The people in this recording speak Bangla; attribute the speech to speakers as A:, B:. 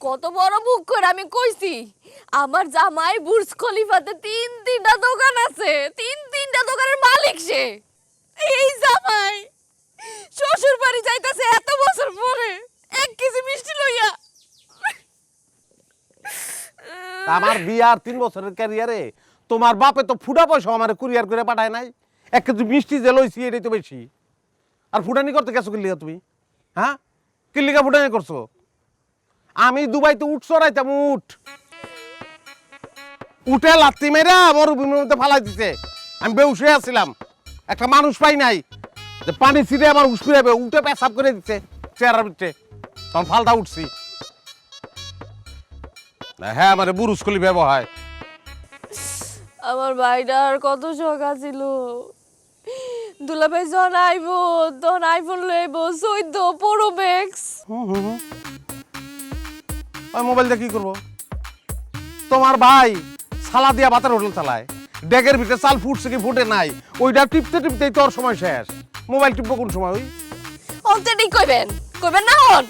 A: কত বড় মুখ করে আমি কইছি আমার জামাই বুর্জ খলিফাতে তিনটা দোকান আছে, তিনটা দোকানের মালিক সে। এই জামাই শ্বশুর বাড়ি যাইতাছে এত বছর পরে 1 কেজি মিষ্টি লইয়া।
B: আমার বিয়ার 3 বছরের ক্যারিয়ারে তোমার বাপে তো ফুটা পয়সা আমার কুরিয়ার করে পাঠায় নাই। 1 কেজি মিষ্টি যে লইছি এটাই তো বেশি। আর ফুটানি করতে গেছো কিল্লিগা তুমি? হ্যাঁ, কিল্লিগা ফুটানি করছো? আমি দুবাইতে উঠ চড়াইতাম, উঠে লাত্তি মেরা মরুভূমির মধ্যে ফালাই দিছে। আমি বেউস হয়ে আসছিলাম, একটা মানুষ পাই নাই যে পানি ছিঁড়ে আমার উঠ ফিরাবে, উঠে পেশাব করে দিচ্ছে চেয়ারের ভিতরে। তখন ফালটা উঠছি। হ্যাঁ, আমার বুরুজ খলি ব্যবহার।
A: আমার ভাইটার কত শখ আছিল, দুলাভাই যখন আইব তখন আইফোন লইব 14 প্রো ম্যাক্স।
B: ওই মোবাইল দিয়ে কি করবো? তোমার ভাই সালা দিয়া ভাতের হোটেল চালায়, ডেগের ভিতরে চাল ফুটছে কি ফুটে নাই, ওইটা টিপতে টিপতেই তোর সময় শেষ। মোবাইল টিপবো কোন সময়? ওই
A: অন্তে ঠিক কইবেন না হন।